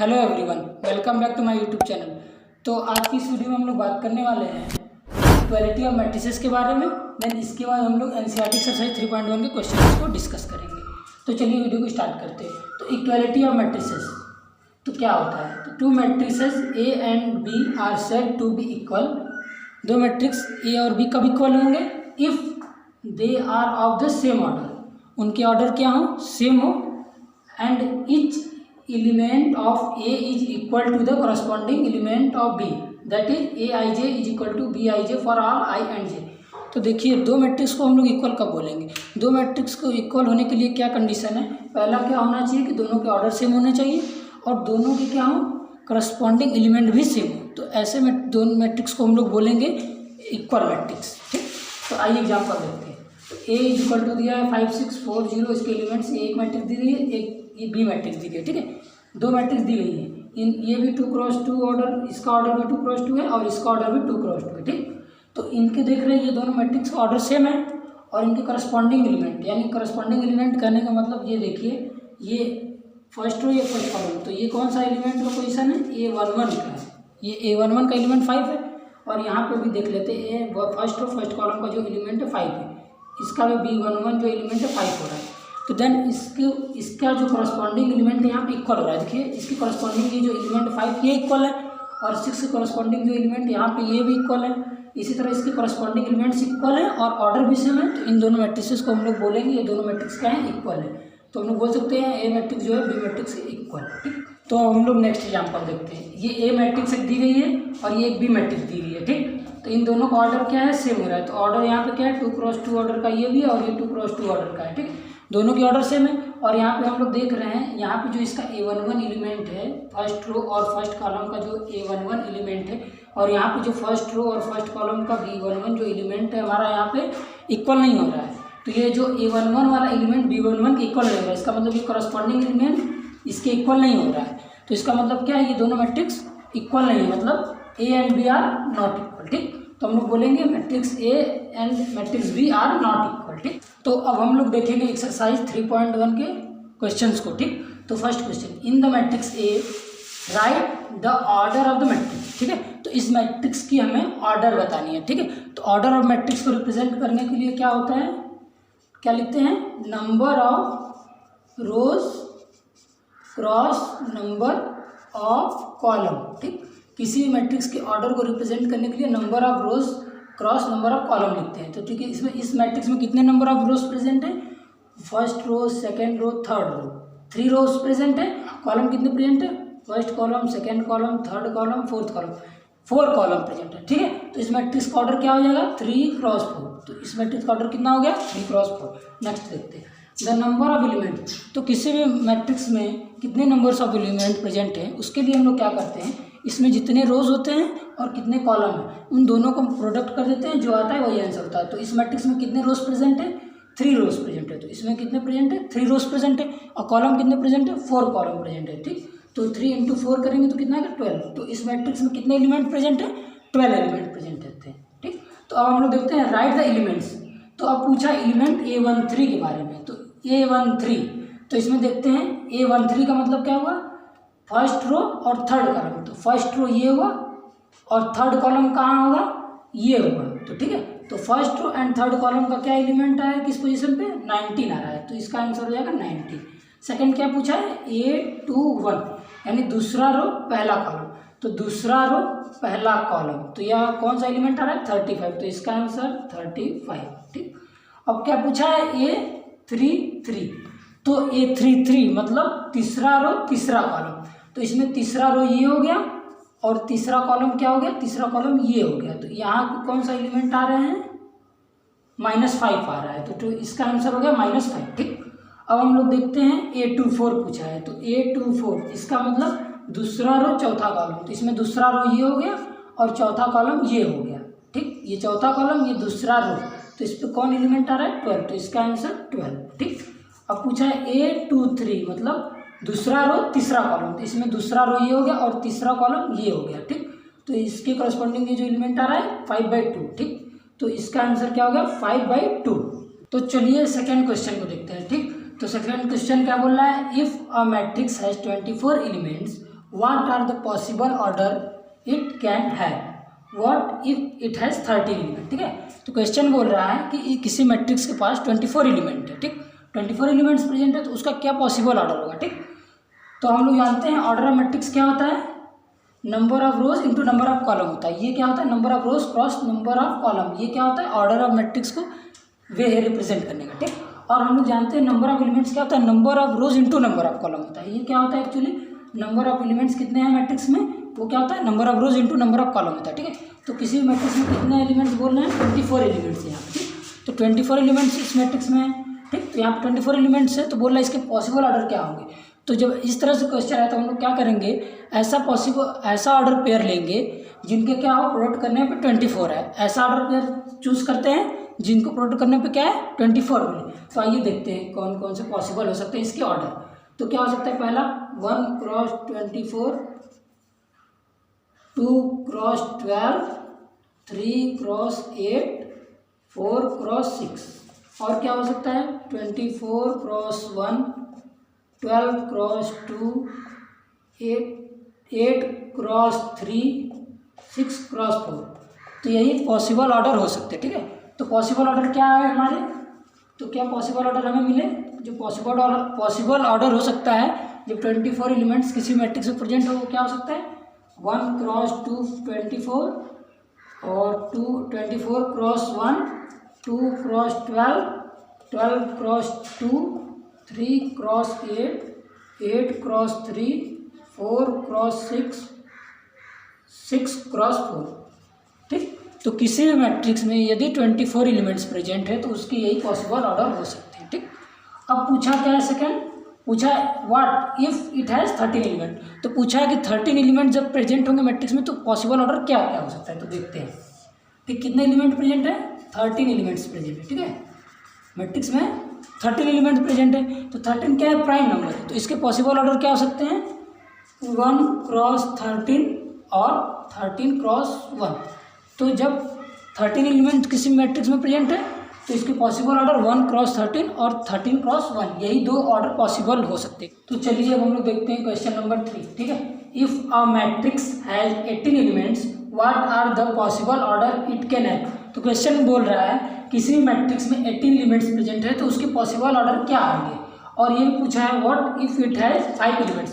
Hello everyone, welcome back to my YouTube channel. तो आज की इस वीडियो में हम लोग बात करने वाले हैं इक्वालिटी ऑफ मैट्रिसेस के बारे में। देन इसके बाद हम लोग एनसीईआरटी एक्सरसाइज 3.1 के क्वेश्चन को डिस्कस करेंगे। तो चलिए वीडियो को स्टार्ट करते हैं। तो इक्वालिटी ऑफ मैट्रिसेस तो क्या होता है? तो two matrices A and B are said to be equal. दो मैट्रिक्स ए और बी कब इक्वल होंगे? If they are of the same order, उनके ऑर्डर क्या हो? सेम हो। And each element of A is equal to the corresponding element of B, that is Aij is equal to Bij for all I and j। तो देखिए, दो matrix को हम लोग इक्वल कब बोलेंगे? दो मैट्रिक्स को इक्वल होने के लिए क्या कंडीशन है? पहला क्या होना चाहिए कि दोनों के ऑर्डर सेम होने चाहिए और दोनों के क्या हो? करस्पॉन्डिंग एलिमेंट भी सेम हो। तो ऐसे में दोनों मैट्रिक्स को हम लोग बोलेंगे इक्वल मैट्रिक्स। ठीक, तो आइए एग्जाम्पल देखते हैं। तो ए इज इक्वल टू दिया है 5 6 4 0, इसके एलिमेंट्स एक मैट्रिक्स दी गई है, एक ये बी मैट्रिक्स दी गई है। ठीक है, दो मैट्रिक्स दी गई है। इन ये भी 2x2 ऑर्डर, इसका ऑर्डर भी 2x2 है और इसका ऑर्डर भी 2x2 है। ठीक, तो इनके देख रहे हैं ये दोनों मैट्रिक्स का ऑर्डर सेम है और इनके करस्पॉन्डिंग एलिमेंट, यानी करस्पॉन्डिंग एलिमेंट कहने का मतलब ये देखिए, ये फर्स्ट रो, ये फर्स्ट कॉलम, तो ये कौन सा एलिमेंट का पोजीशन है? A11 का है। ये A11 का एलिमेंट 5 है और यहाँ पे भी देख लेते हैं फर्स्ट रो फर्स्ट कॉलम का जो एलिमेंट है 5 है, इसका भी B11 जो एलिमेंट है 5 हो रहा है। तो देन इसका जो करस्पॉन्डिंग एलिमेंट यहाँ पे इक्वल हो रहा है। देखिए, इसकी करस्पॉन्डिंग ये जो एलिमेंट 5 ये इक्वल है और 6 के करस्पॉन्डिंग जो एलिमेंट यहाँ पे ये भी इक्वल है। इसी तरह इसके करस्पॉन्डिंग एलिमेंट्स इक्वल है और ऑर्डर भी सेम है। तो इन दोनों मैट्रिक्स को हम लोग बोलेंगे ये दोनों मैट्रिक्स क्या है? इक्वल है। तो हम लोग बोल सकते हैं ए मैट्रिक्स जो है बी मैट्रिक्स से इक्वल। ठीक, तो हम लोग नेक्स्ट एग्जाम्पल देखते हैं। ये ए मैट्रिक्स दी गई है और ये एक बी मैट्रिक्स दी गई है। ठीक, तो इन दोनों का ऑर्डर क्या है? सेम हो रहा है। तो ऑर्डर यहाँ पे क्या है? 2x2 ऑर्डर का ये भी है और ये 2x2 ऑर्डर का है। ठीक, दोनों की ऑर्डर सेम है। और यहाँ पे हम लोग देख रहे हैं, यहाँ पे जो इसका A11 एलिमेंट है फर्स्ट रो और फर्स्ट कॉलम का जो A11 एलिमेंट है और यहाँ पे जो फर्स्ट रो और फर्स्ट कॉलम का B11 जो एलिमेंट है हमारा यहाँ पे इक्वल नहीं हो रहा है। तो ये जो A11 वाला एलिमेंट B11 के इक्वल नहीं हो रहा है, इसका मतलब ये करस्पॉन्डिंग एलिमेंट इसके इक्वल नहीं हो रहा है। तो इसका मतलब क्या है? ये दोनों मैट्रिक्स इक्वल नहीं है, मतलब A and B are not equal. ठीक, तो हम लोग बोलेंगे matrix A and matrix B are not equal. ठीक, तो अब हम लोग देखेंगे एक्सरसाइज 3.1 के क्वेश्चंस को। ठीक, तो first question, in the matrix A right the order of the matrix. ठीक है, तो इस मैट्रिक्स की हमें ऑर्डर बतानी है। ठीक है, तो ऑर्डर ऑफ मैट्रिक्स को रिप्रेजेंट करने के लिए क्या होता है? क्या लिखते हैं? Number of rose cross number of column. ठीक, किसी भी मैट्रिक्स के ऑर्डर को रिप्रेजेंट करने के लिए number of rose cross number of column लिखते हैं। तो ठीक है, इसमें इस मैट्रिक्स में कितने नंबर ऑफ रोज प्रेजेंट है? First row, second row, third row, 3 rows present है। कॉलम कितने प्रेजेंट है? First column, second column, third column, fourth column, 4 column present है। ठीक है, तो इस मैट्रिक्स का ऑर्डर क्या हो जाएगा? 3x4। तो इस मैट्रिक्स का ऑर्डर कितना हो गया? 3x4। नेक्स्ट देखते हैं, द नंबर ऑफ एलिमेंट। तो किसी भी मैट्रिक्स में कितने नंबर्स ऑफ एलिमेंट प्रेजेंट हैं उसके लिए हम लोग क्या करते हैं, इसमें जितने रोज होते हैं और कितने कॉलम हैं उन दोनों को प्रोडक्ट कर देते हैं, जो आता है वही आंसर होता है। तो इस मैट्रिक्स में कितने रोज प्रेजेंट है? 3 रोज प्रेजेंट है। तो इसमें कितने प्रेजेंट है? 3 रोज प्रेजेंट है। और कॉलम कितने प्रेजेंट है? 4 कॉलम प्रेजेंट है। ठीक, तो 3 × 4 करेंगे तो कितना है? 12। तो इस मैट्रिक्स में कितने एलिमेंट प्रेजेंट है? 12 एलिमेंट प्रेजेंट रहते हैं। ठीक, तो अब हम लोग देखते हैं राइट द एलिमेंट्स। तो अब पूछा एलिमेंट A13 के बारे में। तो A13, तो इसमें देखते हैं A13 का मतलब क्या हुआ? फर्स्ट रो और थर्ड कॉलम। तो फर्स्ट रो ये हुआ और थर्ड कॉलम कहाँ होगा? ये हुआ। तो ठीक है, तो first row and third column का क्या एलिमेंट आया? किस पोजीशन पे? 19 आ रहा है। तो इसका आंसर हो जाएगा 19। सेकंड क्या पूछा है? A21, यानी दूसरा रो पहला कॉलम। तो दूसरा रो पहला कॉलम, तो यह कौन सा एलिमेंट आ रहा है? 35। तो इसका आंसर 35। ठीक, अब क्या पूछा है? A33। तो A33 मतलब तीसरा रो तीसरा कॉलम। तो इसमें तीसरा रो ये हो गया और तीसरा कॉलम क्या हो गया? तीसरा कॉलम ये हो गया। तो यहाँ कौन सा एलिमेंट आ रहे हैं? -5 आ रहा है। तो इसका आंसर हो गया -5। ठीक, अब हम लोग देखते हैं A24 पूछा है। तो A24 इसका मतलब दूसरा रो चौथा कॉलम। तो इसमें दूसरा रो ये हो गया और चौथा कॉलम ये हो गया। ठीक, ये चौथा कॉलम, ये दूसरा रो, तो इस पर कौन एलिमेंट आ रहा है? 12। तो इसका आंसर 12। ठीक, अब पूछा है A23 मतलब दूसरा रो तीसरा कॉलम। तो इसमें दूसरा रो ये हो गया और तीसरा कॉलम ये हो गया। ठीक, तो इसके करस्पॉन्डिंग ये जो एलिमेंट आ रहा है 5/2। ठीक, तो इसका आंसर क्या हो गया? 5/2। तो चलिए सेकेंड क्वेश्चन को देखते हैं। ठीक, तो सेकेंड क्वेश्चन क्या बोल रहा है? If a matrix has 24 elements what are the possible order it can have what if it has 13 element. ठीक है, तो क्वेश्चन बोल रहा है कि किसी मैट्रिक्स के पास 24 एलिमेंट है। ठीक, 24 एलिमेंट्स प्रेजेंट है तो उसका क्या पॉसिबल ऑर्डर होगा। ठीक, तो हम लोग जानते हैं ऑर्डर ऑफ मैट्रिक्स क्या होता है, number of rose into number of column होता है। ये क्या होता है, number of rose cross number of column. ये क्या होता है, ऑर्डर ऑफ मैट्रिक्स को वे है रिप्रेजेंट करने का। ठीक, और हम लोग जानते हैं नंबर ऑफ एलिमेंट्स क्या होता है, number of rose into number of column होता है। ये क्या होता है एक्चुअली, नंबर ऑफ एलिमेंट्स कितने हैं मैट्रिक्स में, वो क्या होता है, number of rose into number of column होता है। ठीक है, तो किसी भी मैट्रिक्स में कितने एलिमेंट्स बोल रहे हैं, 24 एलिमेंट्स यहाँ पे। ठीक, तो 24 एलिमेंट्स इस मैट्रिक्स में है। ठीक, तो यहाँ पे 24 एलिमेंट्स है, तो बोल रहा है इसके पॉसिबल ऑर्डर क्या होंगे। तो जब इस तरह से क्वेश्चन आया तो हम लोग क्या करेंगे, ऐसा ऑर्डर पेयर लेंगे जिनके क्या हो, प्रोडक्ट करने पे 24 है। ऐसा ऑर्डर पेयर चूज करते हैं जिनको प्रोडक्ट करने पे क्या है, 24 मिले। तो आइए देखते हैं कौन कौन से पॉसिबल हो सकते हैं इसके ऑर्डर। तो क्या हो सकता है, पहला 1 क्रॉस 24, 2 क्रॉस 12, 3 क्रॉस 8, 4 क्रॉस 6। और क्या हो सकता है, 24 क्रॉस 1, 12 क्रॉस 2, 8 क्रॉस 3, 6 क्रॉस 4। तो यही पॉसिबल ऑर्डर हो सकते हैं। ठीक है, तो पॉसिबल ऑर्डर क्या है हमारे, तो क्या पॉसिबल ऑर्डर हमें मिले, जो पॉसिबल ऑर्डर हो सकता है जब 24 एलिमेंट्स किसी मैट्रिक्स में प्रेजेंट हो, वो क्या हो सकता है, 1 क्रॉस 2 24, और 24 cross 1, 2 cross 12, 12 cross 2, 3 cross 8, 8 cross 3, 4 cross 6, 6 cross 4। ठीक, तो किसी भी मैट्रिक्स में यदि 24 एलिमेंट्स प्रेजेंट है तो उसके यही पॉसिबल ऑर्डर हो सकते हैं। ठीक, अब पूछा क्या है, सेकंड पूछा what if it has 13 element. तो पूछा है कि 13 एलिमेंट जब प्रेजेंट होंगे मैट्रिक्स में तो पॉसिबल ऑर्डर क्या क्या हो सकता है। तो देखते हैं कि कितने एलिमेंट प्रेजेंट है, 13 एलिमेंट्स प्रेजेंट है। ठीक है, मैट्रिक्स में 13 एलिमेंट प्रेजेंट है, तो 13 क्या है, प्राइम नंबर है। तो इसके पॉसिबल ऑर्डर क्या हो सकते हैं, 1 क्रॉस 13 और 13 क्रॉस 1। तो जब 13 एलिमेंट किसी मैट्रिक्स में प्रेजेंट है तो इसके पॉसिबल ऑर्डर 1 क्रॉस 13 और 13 क्रॉस 1, यही दो ऑर्डर पॉसिबल हो सकते हैं। तो चलिए अब हम लोग देखते हैं क्वेश्चन नंबर 3। ठीक है, if a matrix has 18 elements what are the possible order it can have. तो क्वेश्चन बोल रहा है किसी भी मैट्रिक्स में 18 एलिमेंट्स प्रेजेंट है तो उसके पॉसिबल ऑर्डर क्या होंगे, और ये पूछा है what if it has 5 elements.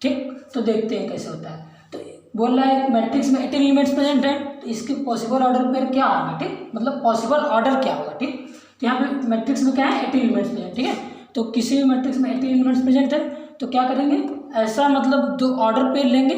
ठीक, तो देखते हैं कैसे होता है। तो बोल रहा है मैट्रिक्स में 18 एलिमेंट्स प्रेजेंट है तो इसके पॉसिबल ऑर्डर पर क्या होगा। ठीक, मतलब पॉसिबल ऑर्डर क्या होगा। ठीक, तो यहाँ पे मैट्रिक्स में क्या है, 18 एलिमेंट्स प्रेजेंट। ठीक है, तो किसी भी मैट्रिक्स में 18 एलिमेंट्स प्रेजेंट है तो क्या करेंगे, ऐसा मतलब दो ऑर्डर पेयर लेंगे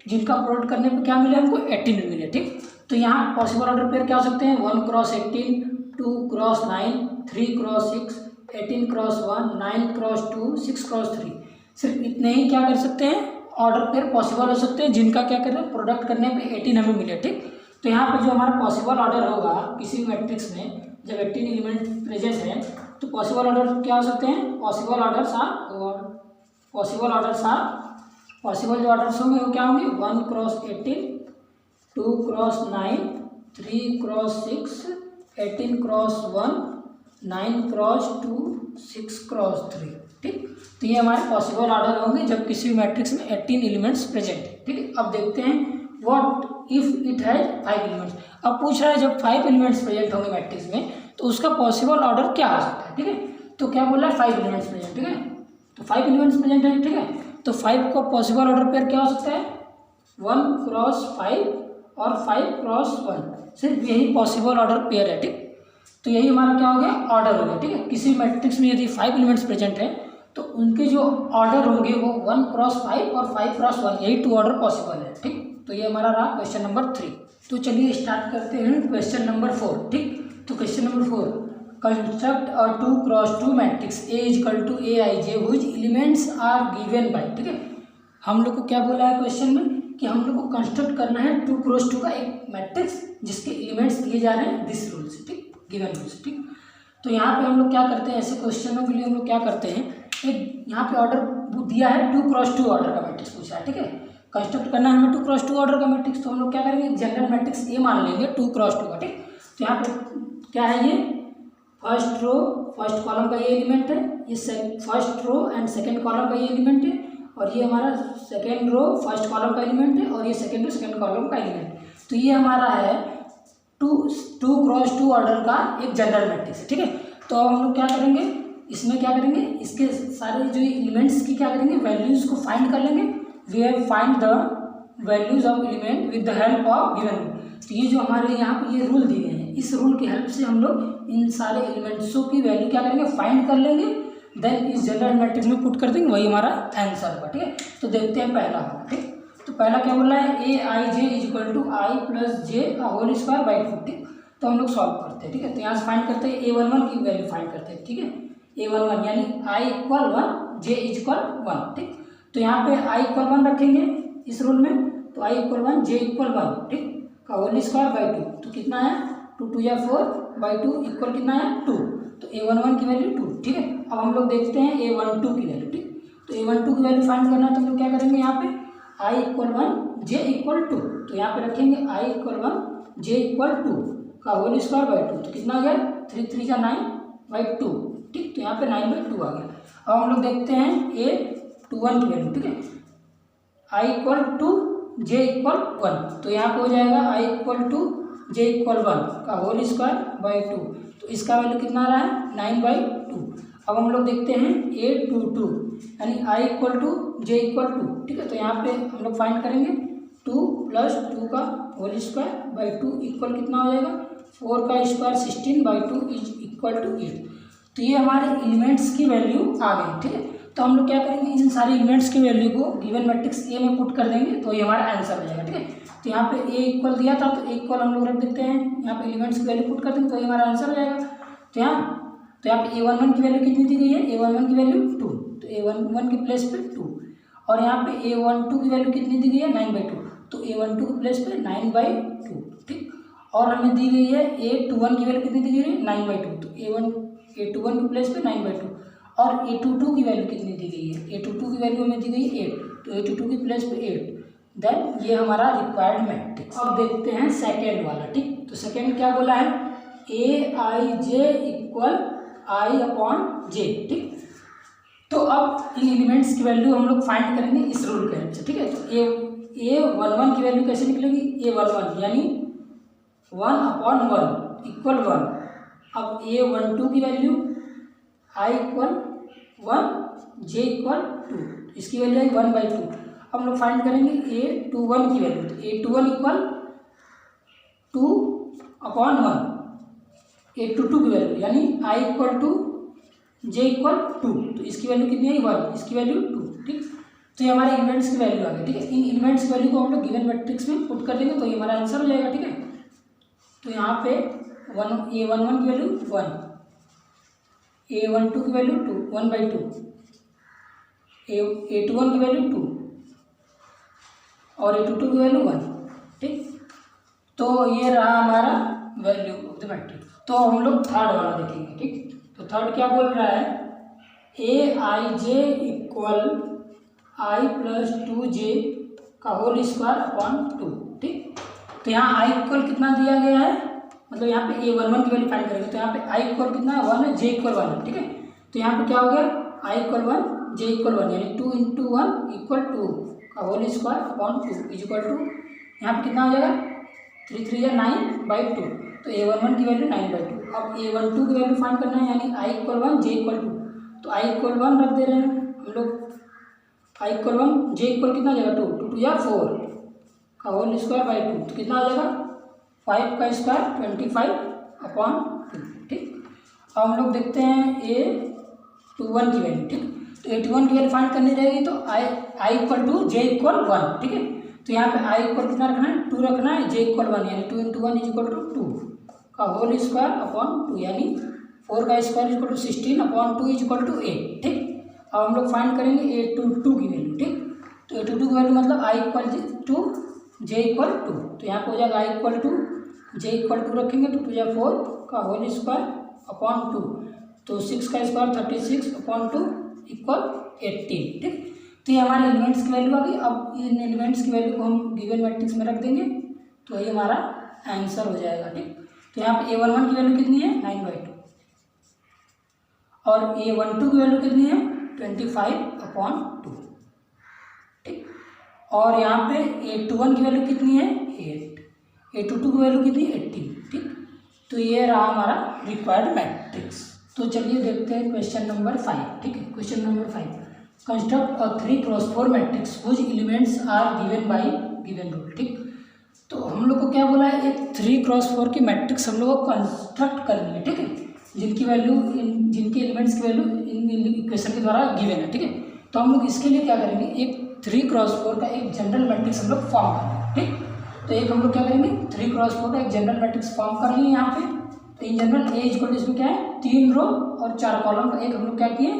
जिनका प्रोडक्ट करने पे क्या मिले, हमको 18 मिले। ठीक, तो यहाँ पॉसिबल ऑर्डर पेयर क्या हो सकते हैं, 1 cross 18, 2 cross 9, 3 cross 6, 18 cross 1, 9 cross 2, 6 cross 3। सिर्फ इतने ही क्या कर सकते हैं, ऑर्डर पेयर पॉसिबल हो सकते हैं जिनका क्या करें, प्रोडक्ट करने पे 18 हमें मिले। ठीक, तो यहाँ पे जो हमारा पॉसिबल ऑर्डर होगा किसी भी मैट्रिक्स में जब 18 एलिमेंट प्रेजेंट है तो पॉसिबल ऑर्डर क्या हो सकते हैं, पॉसिबल जो ऑर्डर्स होंगे वो क्या होंगे, 1 cross 18, 2 cross 9, 3 cross 6, 18 cross 1, 9 cross 2, 6 cross 3। ठीक, तो ये हमारे पॉसिबल ऑर्डर होंगे जब किसी भी मैट्रिक्स में 18 एलिमेंट्स प्रेजेंट है। ठीक है, अब देखते हैं what if it has 5 elements. अब पूछ रहा है जब 5 एलिमेंट्स प्रेजेंट होंगे मैट्रिक्स में तो उसका पॉसिबल ऑर्डर क्या हो सकता है। ठीक है, तो क्या बोला है, 5 एलिमेंट्स प्रेजेंट। ठीक है, तो 5 एलिमेंट्स प्रेजेंट है। ठीक है, तो 5 का पॉसिबल ऑर्डर पेयर क्या हो सकता है, 1 क्रॉस 5 और 5 क्रॉस 1। सिर्फ यही पॉसिबल ऑर्डर पेयर है। ठीक, तो यही हमारा क्या हो गया, ऑर्डर हो गया। ठीक है, किसी मैट्रिक्स में यदि 5 एलिमेंट्स प्रेजेंट है तो उनके जो ऑर्डर होंगे वो 1 क्रॉस 5 और 5 क्रॉस 1, यही 2 ऑर्डर पॉसिबल है। ठीक, तो ये हमारा रहा क्वेश्चन नंबर 3। तो चलिए स्टार्ट करते हैं क्वेश्चन नंबर 4। ठीक, तो question number 4, construct a 2 cross 2 matrix A equal to Aij which elements are given by. ठीक है, हम लोग को क्या बोला है क्वेश्चन में कि हम लोग को कंस्ट्रक्ट करना है 2 क्रॉस 2 का एक मैट्रिक्स जिसके एलिमेंट्स दिए जा रहे हैं दिस रूल से। ठीक, गिवन रूल से। ठीक, तो यहाँ पे हम लोग क्या करते हैं, ऐसे क्वेश्चनों के लिए हम लोग क्या करते हैं, एक यहाँ पे ऑर्डर दिया है 2 क्रॉस 2 ऑर्डर का मैट्रिक्स पूछा है। ठीक है, कंस्ट्रक्ट करना है हमें 2 क्रॉस 2 ऑर्डर का मैट्रिक्स, तो हम लोग क्या करेंगे, जनरल मैट्रिक्स ए मान लेंगे 2 क्रॉस 2 का। ठीक, तो यहाँ पे क्या है, ये फर्स्ट रो फर्स्ट कॉलम का ये एलिमेंट है, ये first row and second column का ये एलिमेंट है, और ये हमारा सेकेंड रो फर्स्ट कॉलम का एलिमेंट है और ये सेकेंड रो सेकेंड कॉलम का एलिमेंट है। तो ये हमारा है 2x2 ऑर्डर का एक जनरल मैट्रिक्स है, ठीक है। तो अब हम लोग क्या करेंगे, इसमें क्या करेंगे, इसके सारे जो एलिमेंट्स की क्या करेंगे, वैल्यूज़ को फाइंड कर लेंगे। We have find the values of element with the help of given rule. तो ये जो हमारे यहाँ पे ये रूल दिए हैं, इस रूल की हेल्प से हम लोग इन सारे एलिमेंट्सों की वैल्यू क्या करेंगे, फाइंड कर लेंगे, देन इस जनरल मैट्रिक्स में पुट कर देंगे, वही हमारा आंसर होगा, ठीक है। तो देखते हैं पहला होगा, ठीक। तो पहला क्या बोल रहा है, A I J is equal to I plus J का होल स्क्वायर बाई 2, ठीक। तो हम लोग सॉल्व करते हैं, ठीक है। तो यहाँ से फाइंड करते हैं A11 की वैल्यू फाइंड करते हैं, ठीक है। A11 यानी I equal 1 J is equal 1, ठीक। तो यहाँ पे आई इक्वल 1 रखेंगे इस रूल में, तो आई इक्वल 1 जे इक्वल 1, ठीक, का होल स्क्वायर बाई 2। तो कितना है 2 2 या 4 बाई 2 इक्वल कितना है 2। तो A11 की वैल्यू 2, ठीक है। अब हम लोग देखते हैं A12 की वैल्यू, ठीक। तो A12 की वैल्यू फाइंड करना है तो हम लोग क्या करेंगे, यहाँ पे आई इक्वल 1 जे इक्वल 2। तो यहाँ पे रखेंगे आई इक्वल 1 जे इक्वल 2 का होल स्क्वायर बाई 2। तो कितना आ गया 3 3 या 9 बाई 2, ठीक। तो यहाँ पे 9 बाई 2 आ गया। अब हम लोग देखते हैं A21 की वैल्यू, ठीक है। I equal to J equal 1। तो यहाँ पे हो जाएगा I equal to J equal 1 का होल स्क्वायर बाई 2। तो इसका वैल्यू कितना आ रहा है 9 बाई 2। अब हम लोग देखते हैं A22 यानी I equal to J equal 2, ठीक है। तो यहाँ पे हम लोग फाइंड करेंगे 2 प्लस 2 का होल स्क्वायर बाई 2 इक्वल कितना हो जाएगा 4 का square 16 by 2 is equal to 8। तो ये हमारे एलिमेंट्स की वैल्यू आ गई, ठीक है। तो हम लोग क्या करेंगे, इन सारे एलिमेंट्स की वैल्यू को गिवन मैट्रिक्स ए में पुट कर देंगे, तो ये हमारा आंसर हो जाएगा, ठीक है। तो यहाँ पे ए इक्वल दिया था, तो ए इक्वल हम लोग रख देते हैं, यहाँ पे एलिमेंट्स की वैल्यू पुट कर देंगे, तो ये हमारा आंसर हो जाएगा। तो यहाँ पे A11 की वैल्यू कितनी दी गई है, A11 की वैल्यू 2, तो A11 के प्लेस पे 2। और यहाँ पे A12 की वैल्यू कितनी दी गई है 9 बाई 2, तो A12 के प्लेस पे 9 बाई 2, ठीक। और हमें दी गई है A21 की वैल्यू कितनी दी गई है 9 बाई 2, तो A21 के प्लेस पे 9 बाई 2। और A22 की वैल्यू कितनी दी गई है, A22 की वैल्यू हमें दी गई है 8, तो A22 की प्लेस पे 8। देन ये हमारा रिक्वायर्ड मैट्रिक्स। अब देखते हैं सेकेंड वाला, ठीक। तो सेकेंड क्या बोला है, A I J equal I upon जे, ठीक। तो अब इन एलिमेंट्स की वैल्यू हम लोग फाइंड करेंगे इस रूल के हेल्प से, ठीक है। तो A11 की वैल्यू कैसे निकलेगी, A11 यानी 1 अपॉन 1 इक्वल 1। अब A12 की value I equal 1 J equal 2, इसकी वैल्यू है 1 बाई 2। अब हम लोग फाइंड करेंगे A21 की वैल्यू, तो A21 इक्वल 2 अपॉन 1 A22 की वैल्यू यानी I equal to J equal 2, तो इसकी वैल्यू कितनी है 1, इसकी वैल्यू 2, ठीक। तो ये हमारे एलिमेंट्स की वैल्यू आ गई, ठीक है। इन एलिमेंट्स की वैल्यू को हम लोग गिवन मैट्रिक्स में पुट कर देंगे, तो ये हमारा आंसर हो जाएगा, ठीक है। तो यहाँ पे A11 की वैल्यू 1, A12 की वैल्यू 2 1 बाई 2, A21 की वैल्यू 2 और A22 की वैल्यू 1, ठीक। तो ये रहा हमारा वैल्यू ऑफ द मैट्रिक्स। तो हम लोग थर्ड वाला देखेंगे, ठीक। तो थर्ड क्या बोल रहा है, A I J equal I plus 2 जे का होल स्क्वायर अपॉन 2, ठीक। तो यहाँ आई इक्वल कितना दिया गया है, मतलब यहाँ पे A11 की वैल्यू फाइंड करेंगे, तो यहाँ पे आई इक्वल कितना है 1 है, जे इक्वल 1 है, ठीक है। तो यहाँ पे क्या हो गया आई इक्वल 1 जे इक्वल 1 यानी 2 इंटू 1 इक्वल 2 का whole square upon 2 is equal to यहाँ पे कितना हो जाएगा 3 3 या 9 बाई 2। तो A11 की वैल्यू 9 बाई 2। अब A12 की वैल्यू फाइंड करना है, यानी आई इक्वल 1 जे इक्वल 2, तो आई इक्वल 1 रख दे रहे हैं हम लोग, आई इक्वल 1 जे इक्वल कितना आ जाएगा 2 2 2 या 4 का होल स्क्वायर बाई 2, तो कितना आ जाएगा 5 का स्क्वायर 25 अपॉन 2, ठीक। अब हम लोग देखते हैं A21 की वैल्यू, ठीक। तो A21 की वैल्यू फाइंड करनी रहेगी, तो I equal to J equal 1, ठीक है। तो यहाँ पे आई इक्वल कितना रखना है 2 रखना है, जे इक्वल 1 यानी 2 इंटू 1 इज इक्वल टू 2 का होल स्क्वायर अपॉन 2 यानी 4 का square is equal to 16 upon 2 is equal to 8, ठीक। अब हम लोग फाइंड करेंगे A22 की वैल्यू, ठीक। तो A22 की वैल्यू मतलब I equal to J equal 2, तो यहाँ पे हो जाएगा I equal to J equal 2 रखेंगे, तो 2 या 4 का होल स्क्वायर अपॉन 2, तो 6 का स्क्वायर 36 अपॉन 2 इक्वल 18, ठीक। तो ये हमारे एलिमेंट्स की वैल्यू आ गई। अब इन एलिमेंट्स की वैल्यू को हम गिवन मैट्रिक्स में रख देंगे, तो ये हमारा आंसर हो जाएगा, ठीक। तो यहाँ पे A11 की वैल्यू कितनी है 9 बाई 2 और A12 की वैल्यू कितनी है 25 अपॉन 2, ठीक। और यहाँ पे A21 की वैल्यू कितनी है 8, A22 की वैल्यू कितनी 18, ठीक। तो ये रहा हमारा रिक्वायर्ड मैट्रिक्स। तो चलिए देखते हैं क्वेश्चन नंबर 5, ठीक है। Question number 5, construct a 3x4 matrix whose elements are given by given rule, ठीक। तो हम लोग को क्या बोला है, एक 3x4 की मैट्रिक्स हम लोग को कंस्ट्रक्ट करनी है, ठीक है, जिनकी वैल्यू जिनके एलिमेंट्स की वैल्यू इन इक्वेशन के द्वारा गिवन है, ठीक है। तो हम लोग इसके लिए क्या करेंगे, एक 3x4 का एक जनरल मैट्रिक्स हम लोग फॉर्म करेंगे, ठीक। तो एक हम लोग क्या करेंगे, 3x4 का एक जनरल मैट्रिक्स फॉर्म कर लिए यहाँ पे। तो इन जनरल ए इक्वल इसमें क्या है 3 रो और 4 कॉलम का एक हम लोग क्या किए,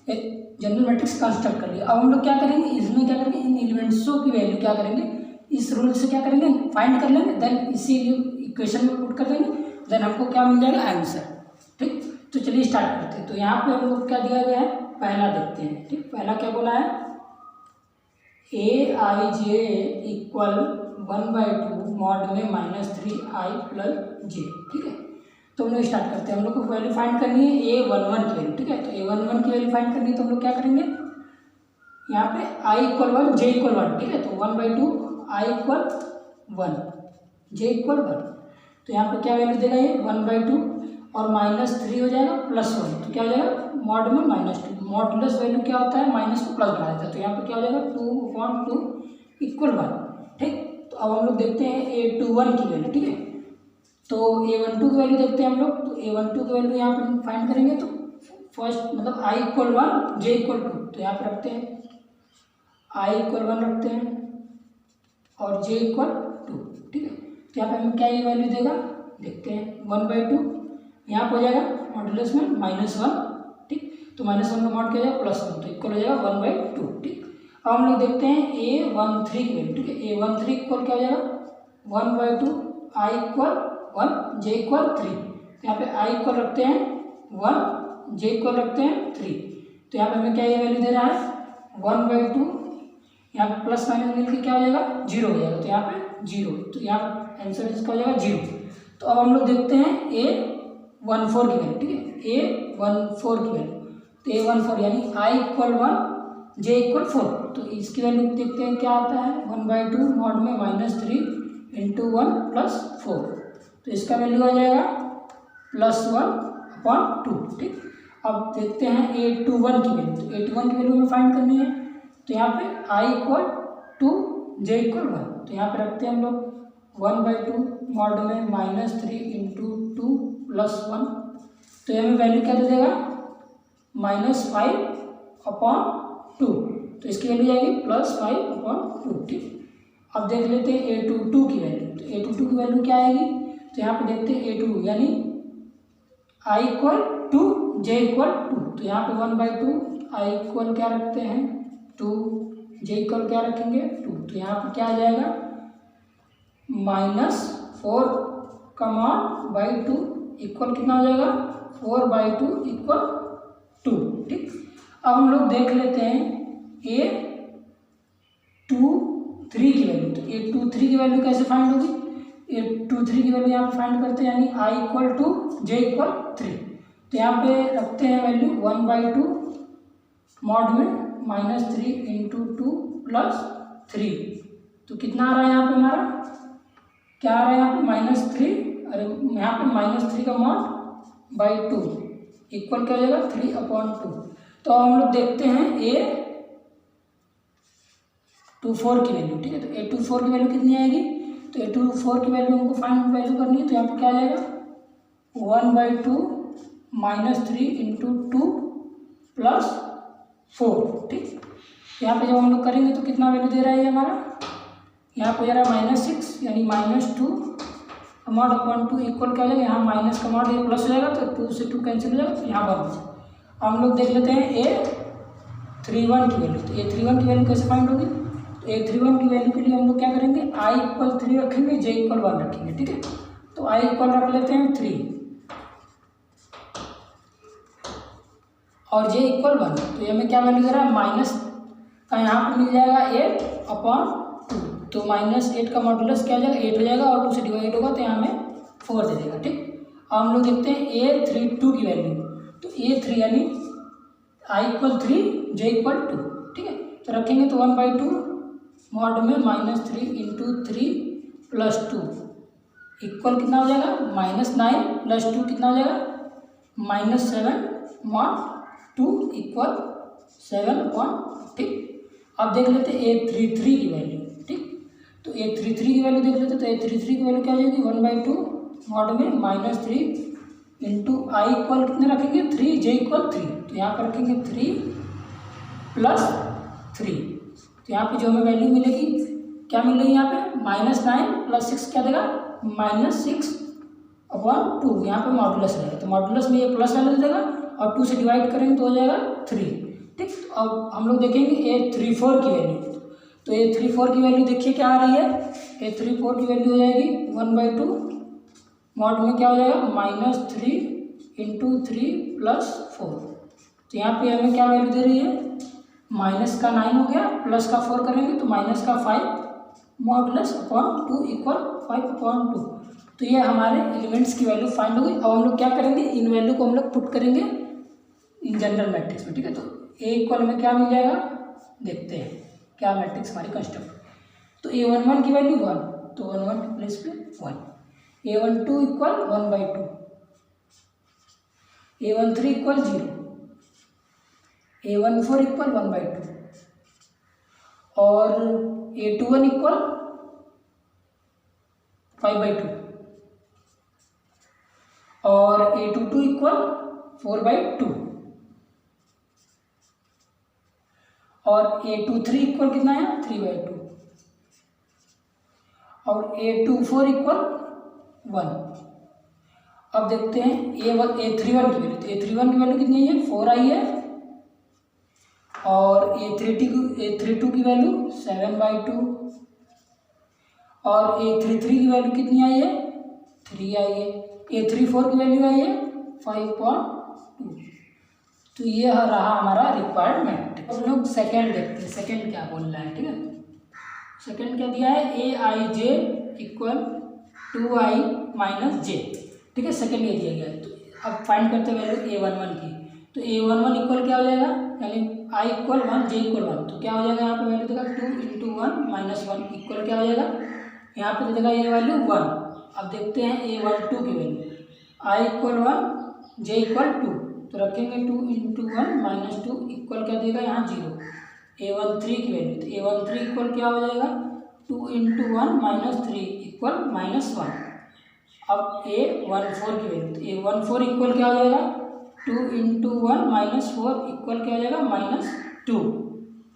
एक जनरल मैट्रिक्स कंस्ट्रक्ट कर लिया। अब हम लोग क्या करेंगे, इसमें क्या करेंगे, इन एलिमेंट्सों की वैल्यू क्या करेंगे, इस रूल से क्या करेंगे फाइंड कर लेंगे, देन इसी इक्वेशन में पुट कर देंगे, देन हमको क्या मिल जाएगा आंसर, ठीक। तो चलिए स्टार्ट करते हैं। तो यहाँ पे हम लोग क्या दिया गया है, पहला देखते हैं, ठीक। पहला क्या बोला है, Aij इक्वल 1/2 मॉड में -3i + j, ठीक है। तो हम लोग स्टार्ट करते हैं। हम लोग को वैल्यू फाइंड करनी है A11 की वैल्यू, ठीक है। तो A11 की वैल्यू फाइंड करनी है, तो हम लोग क्या करेंगे, यहाँ पे i = 1 j = 1, ठीक है। तो 1/2 i = 1 j = 1। तो यहाँ पे क्या वैल्यू देगा ये 1/2 और -3 हो जाएगा +1, तो क्या हो जाएगा मॉड में -2। मॉडुलस वैल्यू क्या होता है, माइनस को प्लस बना देता है। तो यहाँ पे क्या हो जाएगा 2/2 = 1, ठीक। तो अब हम लोग देखते हैं A21 की वैल्यू, ठीक है। तो A12 की वैल्यू देखते हैं हम लोग। तो A12 की वैल्यू यहाँ पे फाइंड करेंगे, तो फर्स्ट मतलब i = 1 j = 2, तो यहाँ पे रखते हैं i = 1 रखते हैं और j = 2, ठीक है। तो यहाँ पे हमें क्या ये वैल्यू देगा, देखते हैं 1/2 यहाँ पे हो जाएगा मॉडुलस में -1, ठीक। तो -1 का मॉड क्या हो जाएगा +1, तो इक्वल हो जाएगा 1/2, ठीक। अब हम लोग देखते हैं A13 की वैल्यू, ठीक है। A13 इक्वल क्या हो जाएगा 1/2 i = 1 j = 3। तो यहाँ पे i इक्वल रखते हैं 1 j इक्वल रखते हैं 3। तो यहाँ पे हमें क्या ये वैल्यू दे रहा है 1/2, यहाँ पे प्लस माइनस मिलकर क्या हो जाएगा 0 हो जाएगा। तो यहाँ पे 0, तो यहाँ आंसर इसका हो जाएगा 0। तो अब हम लोग देखते हैं A14 की वैल्यू, ठीक है। A14 की वैल्यू, तो A14 यानी i = 1 j = 4। तो इसकी वैल्यू देखते हैं क्या आता है 1/2 मॉड में -3 × 1 + 4। तो इसका वैल्यू आ जाएगा +1/2, ठीक। अब देखते हैं A21 की वैल्यू। तो A21 की वैल्यू हमें फाइंड करनी है। तो यहाँ पे i = 2 j = 1। तो यहाँ पे रखते हैं हम लोग 1/2 मॉड में -3 × 2 + 1। तो ये हमें वैल्यू क्या दे देगा -5/2। तो इसकी वैल्यू जाएगी +5/2, ठीक। अब देख लेते हैं A22 की वैल्यू। तो A22 की वैल्यू क्या आएगी, तो यहाँ पे देखते हैं A2 यानी i = 2 j = 2। तो यहाँ पे 1/2 i इक्वल क्या रखते हैं 2 j इक्वल क्या रखेंगे 2। तो यहाँ पे क्या आ जाएगा -4/2 इक्वल कितना हो जाएगा 4/2 = 2, ठीक। अब हम लोग देख लेते हैं A23 की वैल्यू। तो A23 की वैल्यू कैसे फाइंड होगी, A23 की वैल्यू यहाँ पे फाइंड करते हैं, यानी i = 2 j = 3। तो यहाँ पे रखते हैं वैल्यू 1/2 मॉड में -3 × 2 + 3। तो कितना आ रहा है यहाँ पे हमारा, क्या आ रहा है यहाँ पे -3, अरे यहाँ पे -3 का मॉड /2 इक्वल क्या हो जाएगा 3/2। तो हम लोग देखते हैं A24 की वैल्यू, ठीक है। तो A24 की वैल्यू कितनी आएगी, तो A24 की वैल्यू हमको फाइंड वैल्यू करनी है। तो यहाँ पे क्या आ जाएगा 1/2 -3 × 2 + 4, ठीक। यहाँ पे जब हम लोग करेंगे तो कितना वैल्यू दे रहा है हमारा, यहाँ पे जा रहा है -6 यानी -2 मॉड अपॉन 2 इक्वल क्या हो जाएगा, यहाँ माइनस का मॉड ये प्लस हो जाएगा, तो 2 से 2 कैंसिल हो जाएगा, तो यहाँ 1 हो जाएगा। हम लोग देख लेते हैं A31 की वैल्यू। तो A31 की वैल्यू कैसे फाइंड होगी, तो A31 की वैल्यू के लिए हम लोग क्या करेंगे i = 3 रखेंगे j = 1 रखेंगे, ठीक है। तो i इक्वल रख लेते हैं 3 और j = 1। तो ये हमें क्या वैल्यू दे रहा है माइनस का, यहाँ पर मिल जाएगा 8/2। तो -8 का मॉडुलस क्या हो जाएगा 8 हो जाएगा और 2 से डिवाइड होगा, तो यहाँ हमें 4 दे देगा, ठीक। अब हम लोग देखते हैं A32 की वैल्यू। तो A3 यानी i = 3 j = 2, ठीक है। तो रखेंगे तो 1/2 मॉड में -3 इंटू 3 प्लस 2 इक्वल कितना हो जाएगा -9 प्लस 2 कितना हो जाएगा -7 मॉड 2 इक्वल 7 ठीक। अब देख लेते हैं A33 की वैल्यू, ठीक। तो A33 की वैल्यू देख लेते हैं, तो A33 की वैल्यू क्या हो जाएगी 1/2 मॉड में -3 इंटू आई इक्वल कितने रखेंगे 3, जे इक्वल 3, तो यहाँ पर रखेंगे 3 प्लस 3, तो यहाँ पे जो हमें वैल्यू मिलेगी क्या मिल रही है यहाँ पे -9 प्लस 6 क्या देगा -6/2, यहाँ पे मॉडुलस रहेगा, तो मॉडुलस में ये प्लस वैल्यू दे देगा और 2 से डिवाइड करेंगे तो हो जाएगा 3, ठीक। तो अब हम लोग देखेंगे A34 की वैल्यू, तो A34 की वैल्यू देखिए क्या आ रही है, A34 की वैल्यू हो जाएगी 1/2 मॉड में क्या हो जाएगा -3 इंटू 3 प्लस 4, तो यहाँ पे हमें क्या वैल्यू दे रही है माइनस का 9 हो गया, प्लस का 4 करेंगे तो माइनस का 5 मॉडुलस अपॉन 2 इक्वल 5/2, तो ये हमारे एलिमेंट्स की वैल्यू फाइंड हो गई। अब हम लोग क्या करेंगे, इन वैल्यू को हम लोग पुट करेंगे इन जनरल मैट्रिक्स में, ठीक है। तो A इक्वल में क्या मिल जाएगा देखते हैं क्या मैट्रिक्स हमारी कंस्ट्रक्ट, तो A11 की वैल्यू 1, तो 11 की प्लेस पे 1, A12 equal 1/2, A13 equal 0, A14 equal 1/2 और A21 इक्वल 5/2 और A22 इक्वल 4/2 और A23 इक्वल कितना है 3/2 और A24 इक्वल 1। अब देखते हैं A31 की वैल्यू, तो A31 की वैल्यू कितनी है 4 आई है और A32 की वैल्यू 7/2 और A33 की वैल्यू कितनी आई है 3 आई है, A34 की वैल्यू आई है 5/2, तो ये रहा हमारा रिक्वायर्ड मैट्रिक्स। हम लोग सेकेंड देखते हैं, सेकेंड क्या बोल रहा है, ठीक है। सेकेंड क्या दिया है Aij इक्वल 2i - j, ठीक है, सेकेंड ये दिया गया है। तो अब फाइंड करते हैं वैल्यू A11 की, तो A11 इक्वल क्या हो जाएगा यानी i इक्वल 1 j इक्वल 1, तो क्या हो जाएगा यहाँ पे वैल्यू देगा 2 इंटू 1 - 1 इक्वल क्या हो जाएगा यहाँ पे देगा ये वैल्यू 1। अब देखते हैं A12 की value i equal 1 j equal 2, तो रखेंगे 2 इंटू 1 - 2 इक्वल क्या देगा यहाँ 0। A13 की वैल्यू, तो A13 इक्वल क्या हो जाएगा 2 इंटू 1 - 3 इक्वल -1। अब A14 की वैल्यू, तो A14 इक्वल क्या हो जाएगा 2 इंटू 1 - 4 इक्वल क्या हो जाएगा -2,